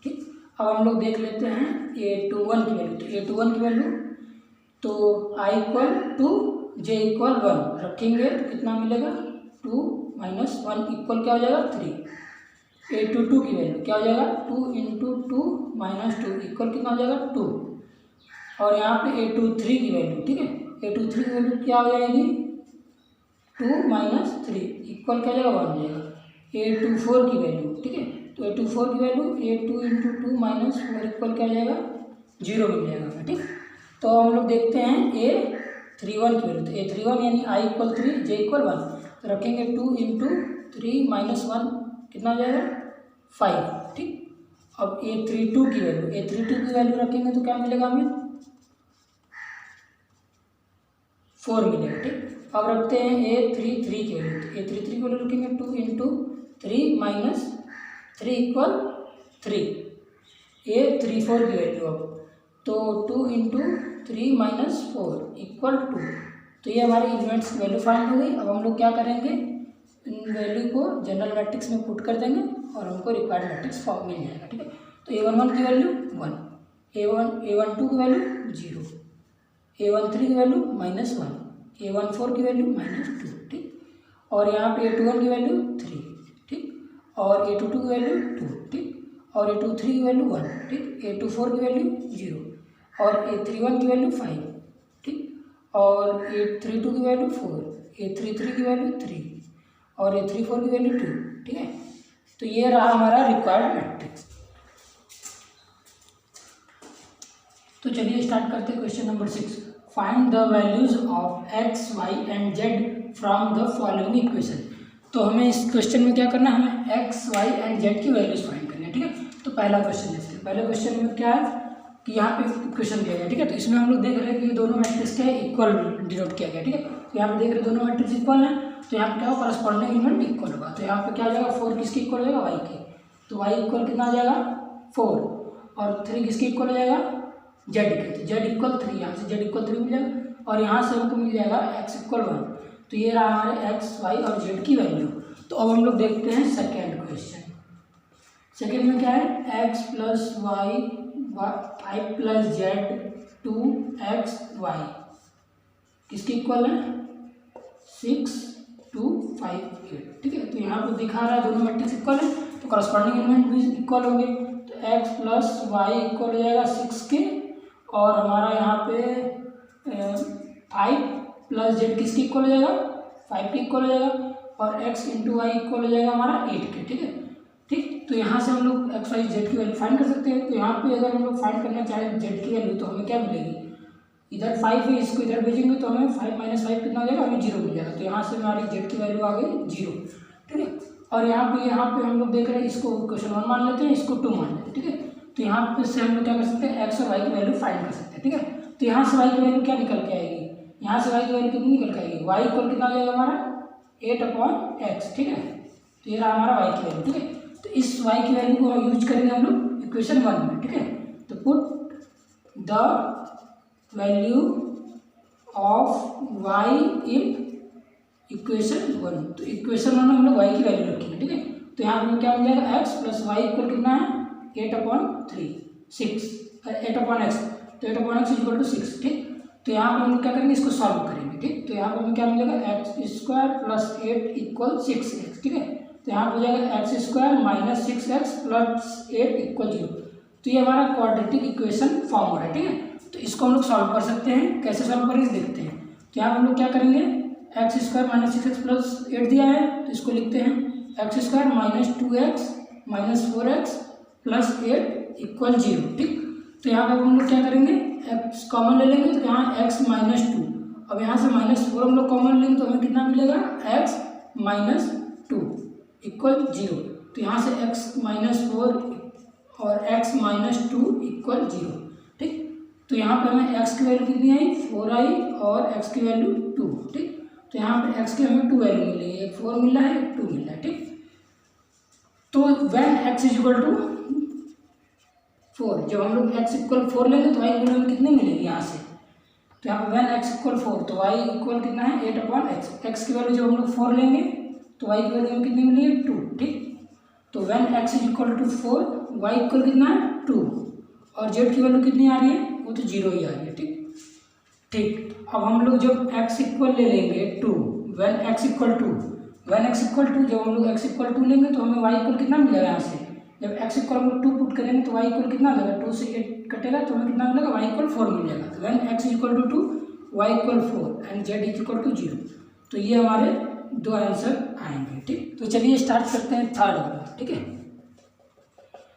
ठीक। अब हम लोग देख लेते हैं A21 की वैल्यू, तो A21 की वैल्यू तो i इक्वल 2 j इक्वल 1 रखेंगे तो कितना मिलेगा 2 - 1 इक्वल क्या हो जाएगा 3। A22 की वैल्यू क्या हो जाएगा 2 इंटू 2 - 2 इक्वल कितना हो जाएगा 2 और यहाँ पे A23 की वैल्यू, ठीक है, A23 की वैल्यू क्या हो जाएगी 2 - 3 इक्वल क्या हो जाएगा 1 हो जाएगा। A24 की वैल्यू, ठीक है, तो A24 की वैल्यू A2 इंटू 2 - 4 इक्वल क्या हो जाएगा 0 मिल जाएगा, ठीक। तो हम लोग देखते हैं A31 की वैल्यू, तो A31 यानी i इक्वल 3 j इक्वल 1, तो रखेंगे 2 इंटू 3 - 1 कितना हो जाएगा 5, ठीक। अब A32 की वैल्यू, A32 की वैल्यू रखेंगे तो क्या मिलेगा हमें 4 मिलेगा, ठीक। अब रखते हैं A33 की वैल्यू, तो A33 की वैल्यू रखेंगे 2 इंटू 3 - 3 इक्वल 3। A34 की वैल्यू अब तो 2 इंटू 3 - 4 इक्वल 2, तो ये हमारे एलिमेंट्स की वैल्यू फाइंड हो गई। अब हम लोग क्या करेंगे इन वैल्यू को जनरल मैट्रिक्स में पुट कर देंगे और हमको रिक्वायर्ड मैट्रिक्स फॉर्म मिल जाएगा, ठीक है। तो A11 की वैल्यू 1, A12 की वैल्यू 0, A13 की वैल्यू -1, A14 की वैल्यू -2, ठीक। और यहाँ पे A21 की वैल्यू 3, ठीक, और A22 की वैल्यू 2, ठीक, और A23 की वैल्यू 1, ठीक, A24 की वैल्यू 0 और A31 की वैल्यू 5, ठीक, और A32 की वैल्यू 4, A33 की वैल्यू 3 और A34 की वैल्यू 2, ठीक है। तो ये रहा हमारा रिक्वायर्ड मैट्रिक्स। तो चलिए स्टार्ट करते हैं question number 6। Find the values of x, y and z from the following equation. तो हमें इस क्वेश्चन में क्या करना है, हमें x, y एंड z की वैल्यूज फाइंड करनी है, ठीक है। तो पहला क्वेश्चन देखते हैं। पहले क्वेश्चन में क्या है कि यहाँ पे इक्वेशन दिया गया, ठीक है। तो इसमें हम लोग देख रहे हैं कि ये दोनों मैट्रिक्स क्या है, इक्वल डिनोट किया गया, ठीक है। तो यहाँ पे देख रहे हैं दोनों मैट्रिक्स इक्वल हैं, तो यहाँ पे क्या होगा, करस्पॉन्डिंग एलिमेंट इक्वल होगा। तो यहाँ पे क्या आ जाएगा, 4 किसके इक्वल हो जाएगा, वाई के। तो वाई इक्वल कितना आ जाएगा 4, और 3 किसके इक्वल हो जाएगा, जेड के। तो जेड इक्वल 3, यहाँ से जेड इक्वल 3 मिल जाएगा, और यहाँ से हमको मिल जाएगा एक्स इक्वल 1। तो ये रहा हमारे एक्स वाई और जेड की वैल्यू। तो अब हम लोग देखते हैं सेकेंड क्वेश्चन। सेकेंड में क्या है, x plus y 5 plus z 2x y किसके इक्वल है, 6 2 5 8, ठीक है। तो यहाँ पे दिखा रहा है दोनों मैट्रिक्स इक्वल है, तो करस्पॉन्डिंग एलिमेंट भी इक्वल होंगे। तो x प्लस वाई इक्वल हो जाएगा 6 के, और हमारा यहाँ पे 5 प्लस जेड किसके इक्वल हो जाएगा, 5 के इक्वल हो जाएगा, और x इंटू वाई इक्वल हो जाएगा हमारा 8 के, ठीक है। ठीक, तो यहाँ से हम लोग एक्स वाई जेड की वैल्यू फाइंड कर सकते हैं। तो यहाँ पे अगर हम लोग फाइंड करना चाहें जेड की वैल्यू, तो हमें क्या मिलेगी, इधर 5 है, इसको इधर भेजेंगे तो हमें 5 - 5 कितना हो जाएगा, हमें 0 मिल जाएगा। तो यहाँ से हमारी जेड की वैल्यू आ गई 0, ठीक है। और यहाँ पे हम लोग देख रहे हैं, इसको क्वेश्चन 1 मान लेते हैं, इसको 2 मान लेते हैं, ठीक है। तो यहाँ पे से हम लोग क्या कर सकते हैं, एक्स और वाई की वैल्यू फाइंड कर सकते हैं, ठीक है। तो यहाँ से वाई की वैल्यू क्या निकल के आएगी, यहाँ से वाई की वैल्यू कितनी निकल के आएगी, वाई इक्वल कितना आ जाएगा हमारा 8/x, ठीक है। तो ये रहा हमारा वाई की वैल्यू, ठीक है। तो इस y की वैल्यू को यूज करेंगे हम लोग इक्वेशन 1 में, ठीक है। तो put the value of y in equation 1। तो इक्वेशन 1 में हम लोग y की वैल्यू रखेंगे, ठीक है। तो यहाँ पर क्या मिल जाएगा, x प्लस वाई इक्वल कितना है 8/3 6 8/x, तो 8/x इक्वल टू 6, ठीक। तो यहाँ पर हम लोग क्या करेंगे, इसको सॉल्व करेंगे, ठीक। तो यहाँ पर हमें क्या मिलेगा, x² प्लस 8 इक्वल 6x, ठीक है। तो यहाँ हो जाएगा x² minus 6x plus 8 equal 0। तो ये हमारा क्वाड्रेटिक इक्वेशन फॉर्म हो रहा है, ठीक है। तो इसको हम लोग सॉल्व कर सकते हैं, कैसे सॉल्व करेंगे देखते हैं। तो यहाँ हम लोग क्या करेंगे, x² माइनस 6x प्लस 8 दिया है, तो इसको लिखते हैं x² minus 2x minus 4x plus 8 equal 0, ठीक। तो यहाँ पर हम लोग क्या करेंगे, x कॉमन ले लेंगे, तो यहाँ x माइनस 2, अब यहाँ से -4 हम लोग कॉमन लेंगे, तो हमें कितना मिलेगा, x माइनस 2 इक्वल 0। तो यहाँ से x माइनस 4 और x माइनस 2 इक्वल 0, ठीक। तो यहाँ पे हमें x की वैल्यू कितनी आई, 4 आई, और x की वैल्यू 2, ठीक। तो यहाँ पे x की हमें 2 वैल्यू मिल रही है, एक 4 मिल रहा है, एक 2 मिल रहा है, ठीक। तो व्हेन x इक्वल टू 4, जब हम लोग x इक्वल 4 लेंगे तो y की वैल्यू कितनी मिलेगी यहाँ से। तो यहाँ पे व्हेन x इक्वल 4, तो y इक्वल कितना है 8/x, x की वैल्यू जब हम लोग 4 लेंगे तो y की वैल्यू में कितनी मिली है 2, ठीक। तो when x equal to 4, y equal कितना है 2, और z की वैल्यू कितनी आ रही है, वो तो 0 ही आ रही है, ठीक। ठीक, अब हम लोग जब x इक्वल ले लेंगे 2, व्हेन x इक्वल टू जब हम लोग x इक्वल 2 लेंगे तो हमें y इक्वल कितना मिल जाएगा, यहाँ से जब x इक्वल हम लोग 2 पुट करेंगे तो y इक्वल कितना आ जाएगा, 2 से 8 कटेगा तो हमें कितना मिलेगा, y इक्वल 4 मिल जाएगा। तो when x equal to 2, y equal 4 and z equal to 0। तो ये हमारे 2 आंसर आएंगे, ठीक। तो चलिए स्टार्ट करते हैं थर्ड वाला, ठीक है।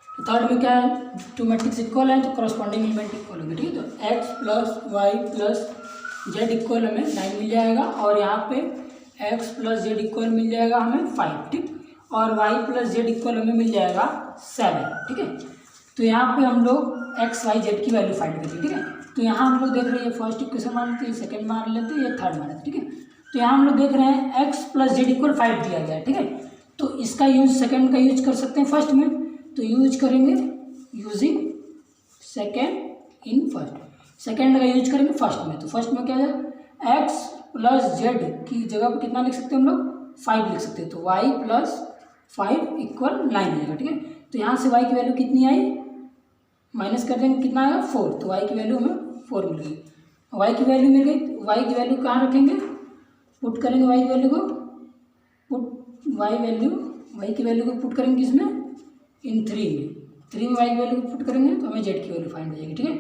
तो थर्ड में क्या है, 2 मैट्रिक्स इक्वल है तो करस्पॉन्डिंग एलिमेंट इक्वल होंगे, ठीक है। तो x plus y plus z equal हमें 9 मिल जाएगा, और यहाँ पे x प्लस जेड इक्वल मिल जाएगा हमें 5, ठीक। और y प्लस जेड इक्वल हमें मिल जाएगा 7, ठीक है। तो यहाँ पे हम लोग x y z की वैल्यू फाइंड करेंगे, ठीक है। तो यहाँ हम लोग देख रहे हैं फर्स्ट इक्वेशन मान लेते हैं, सेकेंड मान लेते हैं, ये थर्ड मान लेते हैं, ठीक है। तो यहाँ हम लोग देख रहे हैं x प्लस जेड इक्वल 5 दिया गया है, ठीक है। तो इसका यूज सेकंड का यूज कर सकते हैं फर्स्ट में, तो यूज करेंगे using second in first, second का यूज करेंगे फर्स्ट में। तो फर्स्ट में क्या है, x प्लस जेड की जगह पर कितना लिख सकते हैं हम लोग, 5 लिख सकते हैं। तो y प्लस 5 इक्वल 9 मिलेगा, ठीक है। तो यहाँ से y की वैल्यू कितनी आई, माइनस कर देंगे, कितना आएगा 4, तो y की वैल्यू हमें 4 मिल गई। y की वैल्यू मिल गई, y की वैल्यू कहाँ रखेंगे, पुट करेंगे y की वैल्यू को, पुट y की वैल्यू को पुट करेंगे किसमें, इन 3 में y की वैल्यू को पुट करेंगे तो हमें z की वैल्यू फाइंड हो जाएगी, ठीक है।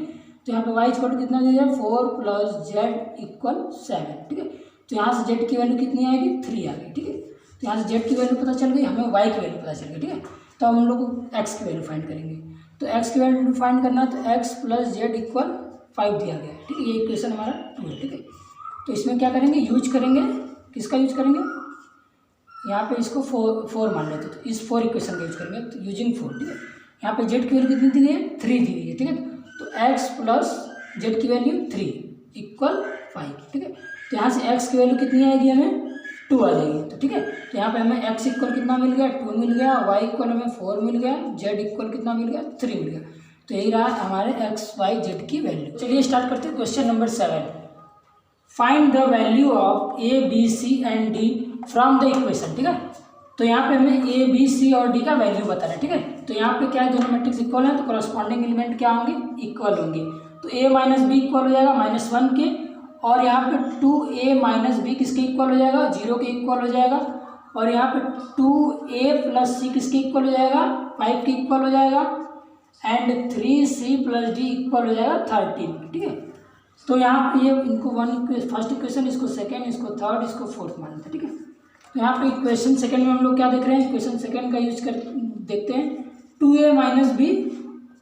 तो यहाँ पे y इक्वल कितना दे दिया, 4 प्लस z इक्वल 7, ठीक है। तो यहाँ से z की वैल्यू कितनी आएगी, 3 आ गई, ठीक है। तो यहाँ से z की वैल्यू पता चल गई, हमें y की वैल्यू पता चल गई, ठीक है। तो हम लोग x की वैल्यू फाइंड करेंगे। तो x की वैल्यू फाइंड करना है, तो x प्लस जेड इक्वल 5 दिया गया है, ठीक है। ये इक्वेशन हमारा 2 है, ठीक है। तो इसमें क्या करेंगे, यूज करेंगे, किसका यूज करेंगे, यहाँ पे इसको 4 मान लेते, तो इस 4 इक्वेशन का यूज करेंगे, तो यूजिंग 4, ठीक है। यहाँ पे जेड की वैल्यू कितनी दी गई है, 3 दी गई है, ठीक है। तो एक्स प्लस जेड की वैल्यू 3 इक्वल 5, ठीक है। तो यहाँ से एक्स की वैल्यू कितनी आएगी, हमें 2 आ जाएगी, तो ठीक है। तो यहाँ पे हमें एक्स इक्वल कितना मिल गया, 2 मिल गया, वाई इक्वल हमें 4 मिल गया, जेड इक्वल कितना मिल गया, 3 मिल गया। तो यही रहा हमारे एक्स वाई जेड की वैल्यू। चलिए स्टार्ट करते हैं question number 7। Find the value of a b c and d from the equation, ठीक है। तो यहाँ पे हमें ए बी सी और डी का वैल्यू बताना है, ठीक है। तो यहाँ पे क्या है, दोनों मैट्रिक्स इक्वल है, तो करस्पॉन्डिंग एलिमेंट क्या होंगे, इक्वल होंगे। तो ए माइनस बी इक्वल हो जाएगा -1 के, और यहाँ पे 2a माइनस बी किसके इक्वल हो जाएगा, 0 के इक्वल हो जाएगा। और यहाँ पे 2a प्लस सी किसके इक्वल हो जाएगा, 5 के इक्वल हो जाएगा। And 3c plus D equal हो जाएगा 13, ठीक है। तो यहाँ पे ये इनको फर्स्ट इक्वेशन, इसको सेकेंड, इसको थर्ड, इसको फोर्थ मानते हैं, ठीक है। तो यहाँ पे इक्वेशन सेकेंड में हम लोग क्या देख रहे हैं, इक्वेशन सेकेंड का यूज कर देखते हैं। 2a माइनस बी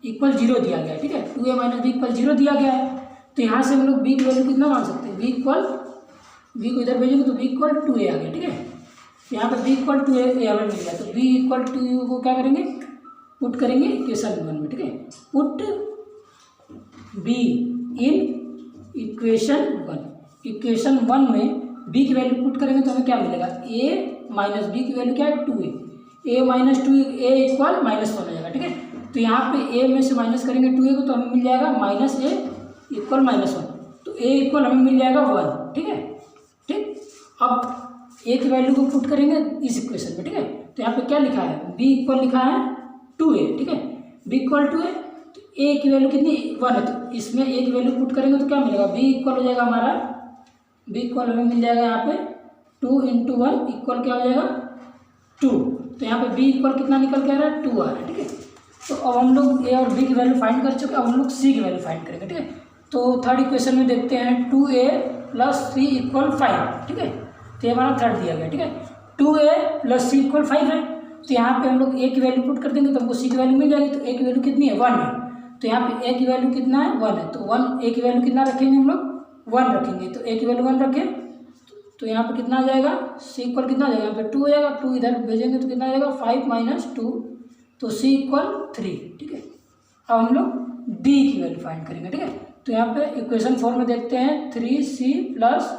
इक्वल 0 दिया गया है, ठीक है। 2a माइनस बी इक्वल 0 दिया गया है, तो यहाँ से हम लोग b की वैल्यू कितना मान सकते हैं, b को इधर भेजेंगे तो b इक्वल 2a आ गया, ठीक है। तो यहाँ पर b इक्वल 2a हमें मिल गया, तो b इक्वल 2 को क्या करेंगे, पुट करेंगे इक्वेशन 1 में, ठीक है। Put b in equation 1। Equation 1 में b की वैल्यू पुट करेंगे तो हमें क्या मिलेगा, a माइनस बी की वैल्यू क्या है, 2a, a minus 2 a equal -1 हो जाएगा, ठीक है। तो यहाँ पे a में से माइनस करेंगे 2a को, तो हमें मिल जाएगा -a इक्वल -1, तो a इक्वल हमें मिल जाएगा 1, ठीक है। ठीक, अब a की वैल्यू को पुट करेंगे इस इक्वेशन में, ठीक है। तो यहाँ पे क्या लिखा है, b इक्वल लिखा है 2a, ठीक है। b इक्वल 2a, तो a की वैल्यू कितनी 1 है, तो इसमें a की वैल्यू पुट करेंगे तो क्या मिलेगा, b इक्वल हो जाएगा हमारा, b इक्वल हमें मिल जाएगा यहाँ पे 2 × 1 इक्वल क्या हो जाएगा 2। तो यहाँ पे b इक्वल कितना निकल के आ रहा है, 2 आ रहा है, ठीक है। तो अब हम लोग a और b की वैल्यू फाइंड कर चुके हैं, अब हम लोग c की वैल्यू फाइंड करेंगे, ठीक है। तो थर्ड इक्वेशन में देखते हैं 2a प्लस सी इक्वल 5, ठीक है। तो ये हमारा थर्ड दिया गया, ठीक है। 2a प्लस सी इक्वल 5 है, तो यहाँ पे हम लोग a की वैल्यू पुट कर देंगे तो हमको c की वैल्यू मिल जाएगी। तो a की वैल्यू कितनी है, 1 है, तो यहाँ पे a की वैल्यू कितना है, 1 है। तो a की वैल्यू कितना रखेंगे हम लोग, 1 रखेंगे। तो a की वैल्यू 1 रखें, तो यहाँ पे कितना आ जाएगा, c इक्वल कितना आ जाएगा, यहाँ पे 2 हो जाएगा, 2 इधर भेजेंगे तो कितना आ जाएगा 5 - 2, तो c इक्वल 3, ठीक है। अब हम लोग d की वैल्यू फाइंड करेंगे, ठीक है। तो यहाँ पे इक्वेशन 4 में देखते हैं 3c प्लस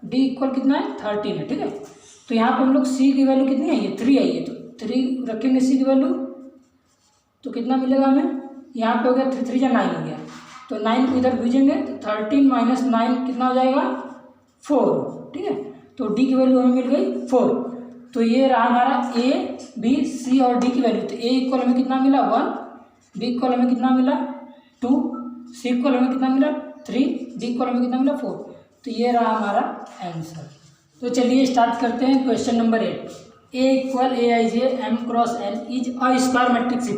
d इक्वल कितना है 13 है, ठीक है। तो यहाँ पे हम लोग c की वैल्यू कितनी आई है, 3 आई है, तो 3 रखेंगे c की वैल्यू, तो कितना मिलेगा हमें, यहाँ पे हो गया 3 3 9 हो गया, तो 9 को इधर भेजेंगे तो 13 - 9 कितना हो जाएगा 4, ठीक है। तो d की वैल्यू हमें मिल गई 4। तो ये रहा हमारा a b c और d की वैल्यू। तो a इक्वल हमें कितना मिला 1, b इक्वल हमें कितना मिला 2, c इक्वल हमें कितना मिला 3, d इक्वल हमें कितना मिला 4। तो ये रहा हमारा आंसर। तो चलिए स्टार्ट करते हैं question number 8। a equal aij m cross n is a square matrix.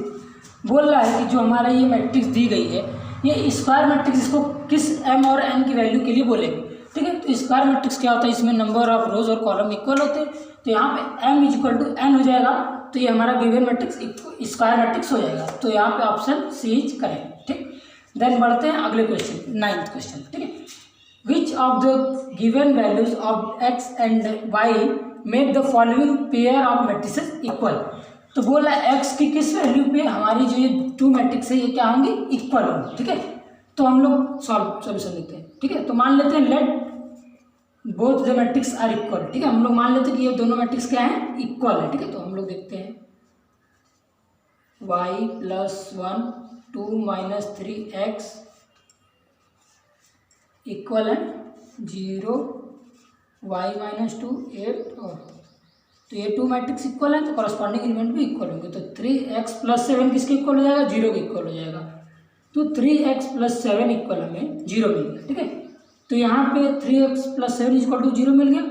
बोल रहा है कि जो हमारा ये मैट्रिक्स दी गई है, ये स्क्वायर मैट्रिक्स, इसको किस m और n की वैल्यू के लिए बोलेंगे, ठीक है। तो स्क्वायर मैट्रिक्स क्या होता है, इसमें नंबर ऑफ रोज और कॉलम इक्वल होते हैं। तो यहाँ पे m = n हो जाएगा, तो ये हमारा गिवन मैट्रिक्स स्क्वायर मैट्रिक्स हो जाएगा। तो यहाँ पे ऑप्शन सी इज करेक्ट, ठीक। देन बढ़ते हैं अगले क्वेश्चन, 9th क्वेश्चन, ठीक है। Which of the given values of x and y make the following pair of matrices equal. तो बोला x की किस वैल्यू पे हमारी जो ये 2 मैट्रिक्स है ये क्या होंगे, इक्वल होंगे, ठीक है। तो हम लोग सॉल्यूशन लेते हैं, ठीक है। तो मान लेते हैं let both the matrix are equal, ठीक है। हम लोग मान लेते हैं कि ये दोनों मैट्रिक्स क्या है, इक्वल है, ठीक है। तो हम लोग देखते हैं y + 1 2 - 3x इक्वल है 0 y - 2 8 और तो ये 2 मैट्रिक्स इक्वल है, तो कॉरस्पॉन्डिंग एलिमेंट भी इक्वल होंगे। तो 3x + 7 किसके इक्वल हो जाएगा, 0 के इक्वल हो जाएगा। तो 3x + 7 इक्वल हमें 0 मिल गया, ठीक है। तो यहाँ पे 3x + 7 = 0 मिल गया,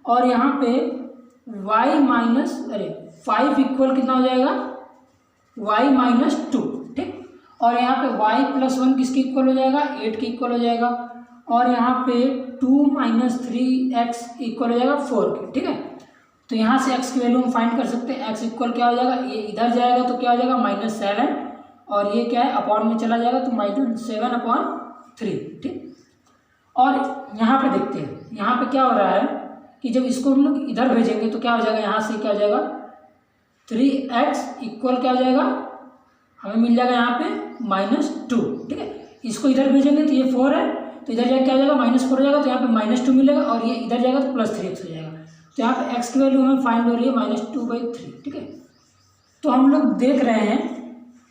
और यहाँ पे y 5 इक्वल कितना हो जाएगा, y - 2, ठीक। और यहाँ पे y + 1 किसके इक्वल हो जाएगा, 8 के इक्वल हो जाएगा। और यहाँ पे 2 - 3x इक्वल हो जाएगा 4 के, ठीक है। तो यहाँ से x की वैल्यू हम फाइंड कर सकते हैं। x इक्वल क्या हो जाएगा, ये इधर जाएगा तो क्या हो जाएगा -7, और ये क्या है अपॉन में चला जाएगा तो -7/3, ठीक। और यहाँ पे देखते हैं, यहाँ पे क्या हो रहा है कि जब इसको हम लोग इधर भेजेंगे तो क्या हो जाएगा, यहाँ से क्या हो जाएगा 3x इक्वल क्या हो जाएगा हमें मिल जाएगा यहाँ पे -2, ठीक है। इसको इधर भेजेंगे तो ये 4 है, तो इधर जाके क्या हो जाएगा -4 हो जाएगा, तो यहाँ पे -2 मिलेगा, और ये इधर जाएगा तो +3x हो जाएगा। तो यहाँ पे x की वैल्यू हमें फाइंड हो रही है -2/3, ठीक है। तो हम लोग देख रहे हैं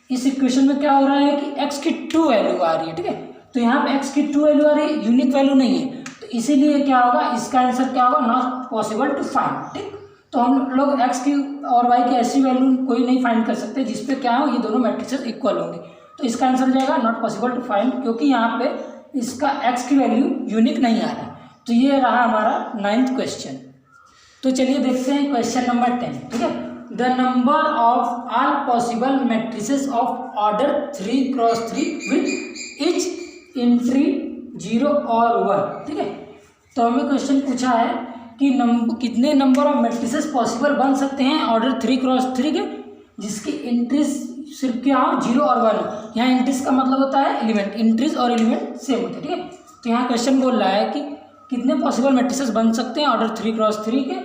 इस इक्वेशन में क्या हो रहा है कि x की 2 वैल्यू आ रही है, ठीक है। तो यहाँ पे x की 2 वैल्यू आ रही है, यूनिक वैल्यू नहीं है, तो इसीलिए क्या होगा, इसका आंसर क्या होगा, नॉट पॉसिबल टू फाइंड, ठीक। तो हम लोग x की और y की ऐसी वैल्यू कोई नहीं फाइंड कर सकते जिसपे क्या हो, ये दोनों मैट्रिसेस इक्वल होंगे। तो इसका आंसर हो जाएगा नॉट पॉसिबल टू फाइंड, क्योंकि यहाँ पे इसका x की वैल्यू यूनिक नहीं आ रहा। तो ये रहा हमारा 9th क्वेश्चन। तो चलिए देखते हैं क्वेश्चन नंबर 10, ठीक है। The number of all possible matrices of order 3x3 with each entry 0 और 1, ठीक है। तो हमें क्वेश्चन पूछा है कि कितने नंबर ऑफ मैट्रिसेस पॉसिबल बन सकते हैं ऑर्डर 3x3 के, जिसकी एंट्रीज सिर्फ क्या हो, 0 और 1 हो। यहाँ एंट्रीज का मतलब होता है एलिमेंट, एंट्रीज और एलिमेंट सेम होते हैं, ठीक है। तो यहाँ क्वेश्चन बोल रहा है कि कितने पॉसिबल मैट्रिसेस बन सकते हैं ऑर्डर 3x3 के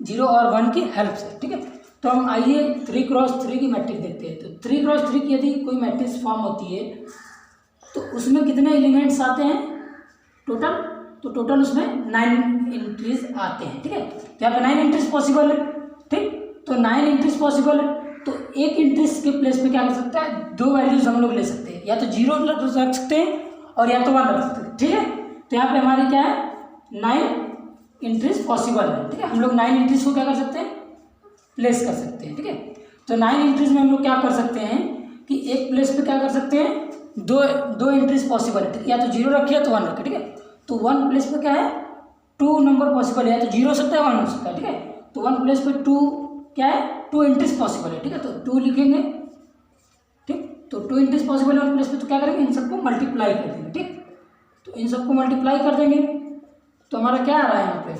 0 और 1 की हेल्प से, ठीक है। तो हम आइए 3x3 की मैट्रिक्स देखते हैं। तो 3x3 की यदि कोई मैट्रिक्स फॉर्म होती है तो उसमें कितने एलिमेंट्स आते हैं टोटल, तो टोटल उसमें 9 एंट्रीज आते हैं, ठीक है। यहाँ पे 9 एंट्रीज पॉसिबल है, ठीक। तो 9 एंट्रीज पॉसिबल है, तो एक एंट्रीज के प्लेस पे क्या कर सकता है, 2 वैल्यूज हम लोग ले सकते हैं, या तो 0 रख सकते हैं और या तो 1 रख सकते हैं, ठीक है। तो यहाँ पे हमारी क्या है, 9 एंट्रीज पॉसिबल है, ठीक है। हम लोग 9 एंट्रीज को क्या कर सकते हैं, प्लेस कर सकते हैं, ठीक है। तो 9 एंट्रीज में हम लोग क्या कर सकते हैं कि एक प्लेस पे क्या कर सकते हैं, दो एंट्रीज पॉसिबल है, ठीक है। या तो 0 रखिए तो 1 रखिए, ठीक है। तो 1 प्लेस पे क्या है, 2 नंबर पॉसिबल है, या तो 0 हो सकता है 1 हो सकता है, ठीक है। तो 1 प्लेस पे 2 क्या है, 2 एंट्रीज पॉसिबल है, ठीक है। तो 2 लिखेंगे, ठीक। तो 2 एंट्रीज पॉसिबल है 1 प्लेस पे, तो क्या करेंगे, इन सबको मल्टीप्लाई कर देंगे, ठीक। तो इन सबको मल्टीप्लाई कर देंगे तो हमारा क्या आ रहा है यहाँ पे,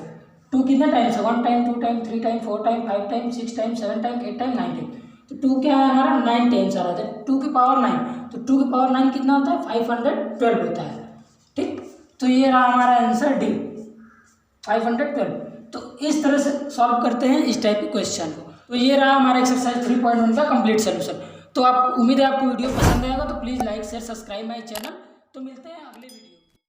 2 कितने टाइम्स है, 1 time, 2 time, 3 time, 4 time, 5 time, 6 time, 7 time, 8 time, 9 time. तो 2 क्या है हमारा, 9 टाइम्स आ रहा है, 2 की पावर 9। तो 2 की पावर 9 कितना होता है, 512 होता है, ठीक। तो ये रहा हमारा आंसर डी, 512। तो इस तरह से सॉल्व करते हैं इस टाइप के क्वेश्चन को। तो ये रहा हमारा एक्सरसाइज 3.1 का कंप्लीट सोल्यूशन। तो आप उम्मीद है आपको वीडियो पसंद आएगा, तो please like share subscribe my channel. तो मिलते हैं अगले वीडियो।